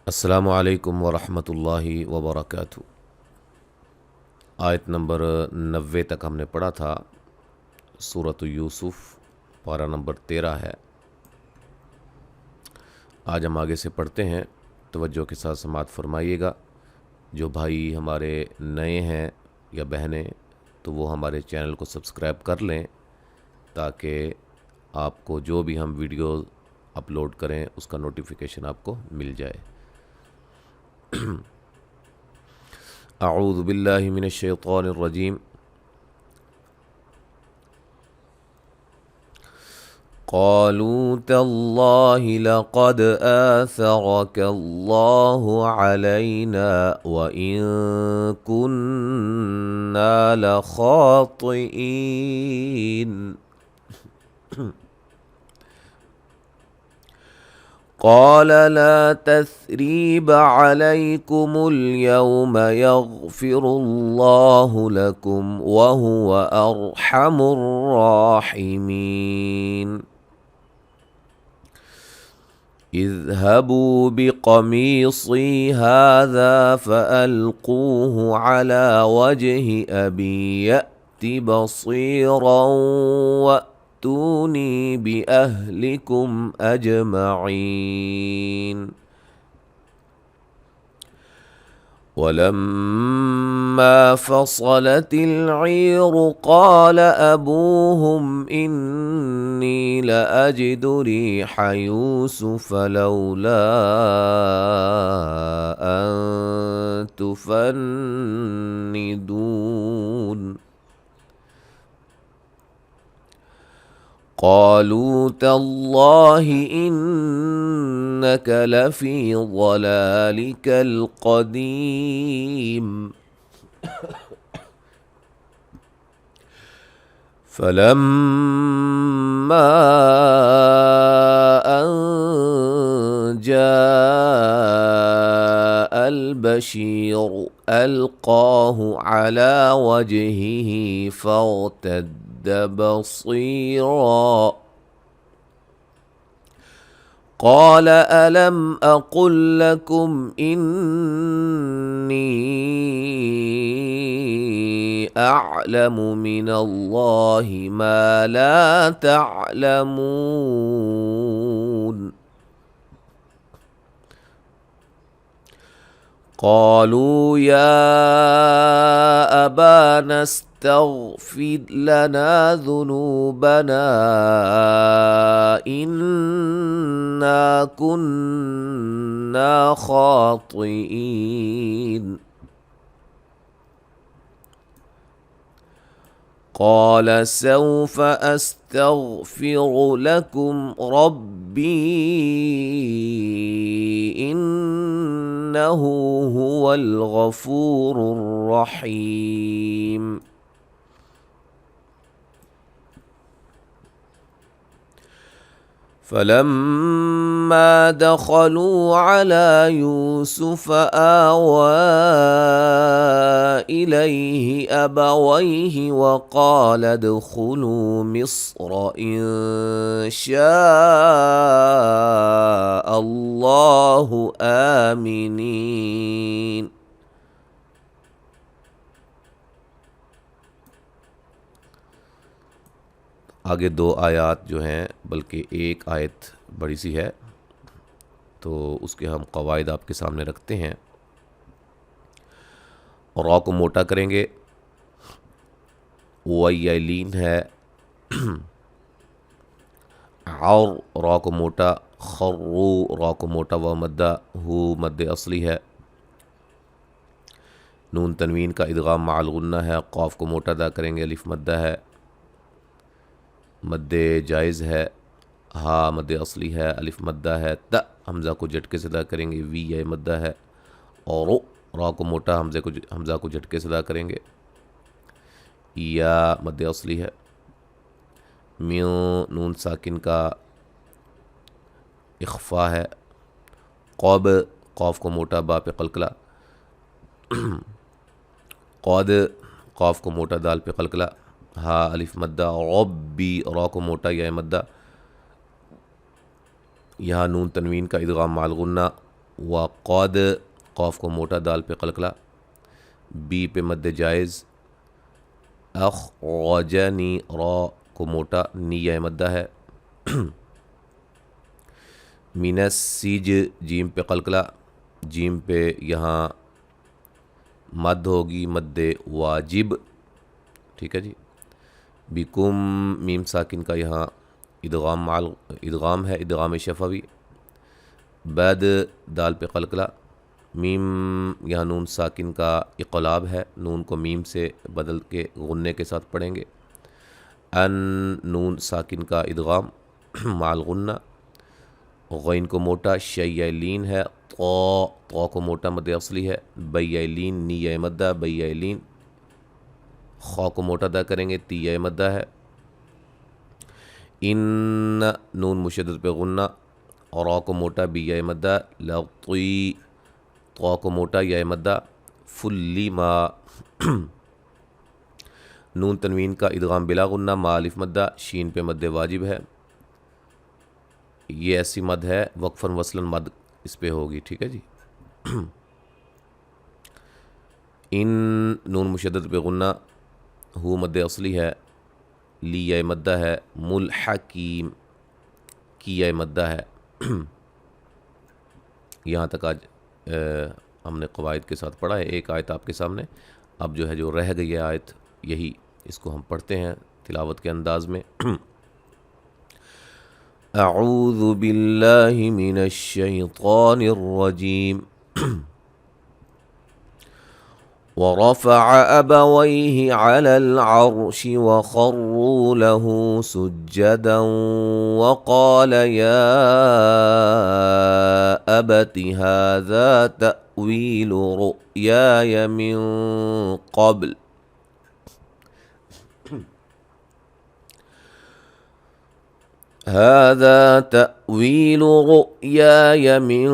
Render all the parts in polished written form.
अस्सलामु अलैकुम वरहमतुल्लाहि वबरकातुहू। आयत नंबर 90 तक हमने पढ़ा था। सूरत यूसुफ पारा नंबर 13 है। आज हम आगे से पढ़ते हैं, तवज्जो के साथ समाअत फरमाइएगा। जो भाई हमारे नए हैं या बहनें, तो वो हमारे चैनल को सब्सक्राइब कर लें ताकि आपको जो भी हम वीडियो अपलोड करें उसका नोटिफिकेशन आपको मिल जाए। अऊज़ु बिल्लाहि मिनश शैतानिर रजीम। क़ालू तल्लाहि लक़द आथरक अल्लाहु अलैना व इन कुन्ना लख़ातिईन। क़ाल ला तस्रीब अलैकुमुल यौम यग़फ़िरुल्लाहु लकुम व हुवा अर्हमुर राहिमीन। इज़हबू बिक़मीसी हाज़ा फ़अल्क़ूहु अला वजहि अबी यअति बसीरन वअतूनी बिअहलिकुम अजमईन। वलम्मा फ़सलतिल ईर क़ाल अबूहुम इन्नी लअजिदु रिह यूसुफ लौला अन तुफ़न्निदून। क़ालू तल्लाहि इन्नक लफ़ी ज़लालिकल क़दीम। फलम्मा अन जाअल बशीर अल्क़ाहु अला वजहिही फ़र्तद्द बसीरा। क़ाल अलम अक़ुल लकुम इन्नी अअलमु मिनल्लाहि मा ला तअलमून। क़ालू या अबाना अस्तग़फ़िर लना ज़ुनूबना इन्ना कुन्ना ख़ातिईन। क़ाल सौफ़ अस्तग़फ़िरु लकुम रब्बी इन्नहु हुवल गफ़ूरुर रहीम। फलम्मा दख़लू अला यूसुफ आवा इलैहि अबवैहि व क़ाल उद्ख़ुलू मिस्र इंशाअल्लाहु आमिनीन। आगे दो आयत जो हैं, बल्कि एक आयत बड़ी सी है, तो उसके हम क़वाइद आपके सामने रखते हैं। रॉ को मोटा करेंगे, वयलीन है। और रॉ को मोटा, खर्रू रॉ को मोटा व मद्दा, हु मद्द असली है। नून तनवीन का इदगाम माल गुन्ना है। क़ाफ को मोटा अदा करेंगे, अलिफ मद्दा है, मद्दे जायज़ है। हा मद्दे असली है, अलिफ मद्दा है। त हमज़ा को झटके से अदा करेंगे, वी या मद्दा है। और रा को मोटा, हमज़ा को झटके से अदा करेंगे, या मद्दे असली है। म्यू नून साकिन का इख्फ़ा है। क़ौब क़ाफ को मोटा, बा पे क़लक़ला। क़ौद क़ाफ को मोटा, दाल पे क़लक़ला। हा अलिफ मद्दा। रब्बी रा को मोटा, या मद्दा। यहाँ नून तनवीन का इदगाम माल गुन्ना, وقد قاف کو موٹا، دال پہ قلقلہ، بی پہ مد جائز، اخرجنی را کو موٹا، نی یا مدہ ہے، من السج جیم پہ قلقلہ، جیم پہ یہاں مد ہوگی، مد واجب، ٹھیک ہے جی۔ بکم میم ساکن کا یہاں ادغام ہے، ادغام شفوی، بعد دال پہ قلقلہ، میم یہاں نون ساکن کا اقلاب ہے، نون کو میم سے بدل کے غنے کے ساتھ پڑھیں گے، ان نون ساکن کا ادغام مع الغنہ، غین کو موٹا، شیلین ہے، طا کو موٹا مد اصلی ہے، بیلین نی یا مدہ، بیلین، خا کو موٹا ادا کریں گے، تی یا مدہ ہے، ان نون مشدد پہ غنہ، را کو موٹا، بی یا مدہ، لطی طا کو موٹا، یا مدہ، فلیما نون تنوین کا ادغام بلا غنہ، ما الف مدہ، شین پہ مد واجب ہے، یہ ایسی مد ہے وقفاً وصلاً مد اس پہ ہوگی، ٹھیک ہے جی۔ ان نون مشدد پہ غنہ، ہو مد اصلی ہے، لی یا مدہ ہے، ملحقیم کی یا مدہ ہے۔ یہاں تک آج ہم نے قواعد کے ساتھ پڑھا ہے، ایک آیت آپ کے سامنے، اب جو ہے جو رہ گئی ہے آیت، یہی اس کو ہم پڑھتے ہیں تلاوت کے انداز میں۔ اعوذ باللہ من الشیطان الرجیم۔ ورفع أبويه على العرش وخروا له سجدا وقال يا أبت هذا تأويل رؤياي من قبل هذا تأويل رؤياي من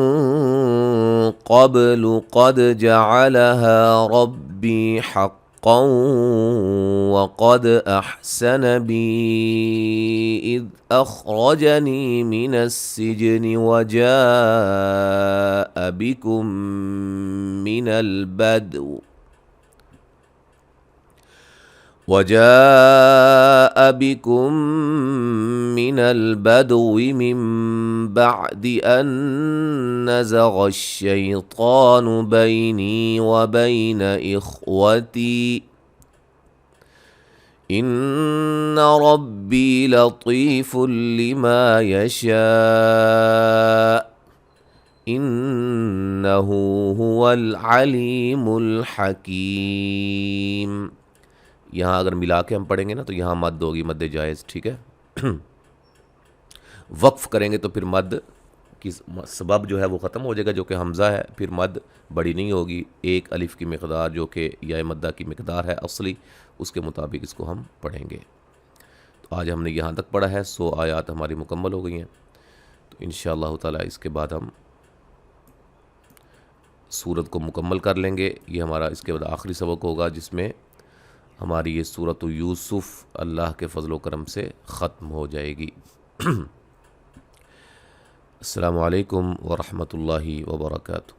قبل قد جعلها ربي حقا وقد أحسن بي إذ أخرجني من السجن وجاء بكم من البدو من بعد أن نزغ الشيطان بيني وبين إخوتي إن ربي لطيف لما يشاء إنه هو العليم الحكيم۔ یہاں اگر ملا کے ہم پڑھیں گے نا تو یہاں مد ہوگی، مد جائز، ٹھیک ہے۔ وقف کریں گے تو پھر مد کی سبب جو ہے وہ ختم ہو جائے گا، جو کہ حمزہ ہے، پھر مد بڑی نہیں ہوگی، ایک الف کی مقدار جو کہ یا مدہ کی مقدار ہے اصلی، اس کے مطابق اس کو ہم پڑھیں گے۔ تو آج ہم نے یہاں تک پڑھا ہے، 100 آیات ہماری مکمل ہو گئی ہیں، تو انشاءاللہ تعالی اس کے بعد ہم سورت کو مکمل کر لیں گے۔ یہ ہمارا اس کے بعد آخری سبق ہوگا جس میں ہماری یہ سورۃ یوسف اللہ کے فضل و کرم سے ختم ہو جائے گی۔ السلام علیکم ورحمۃ اللہ وبرکاتہ۔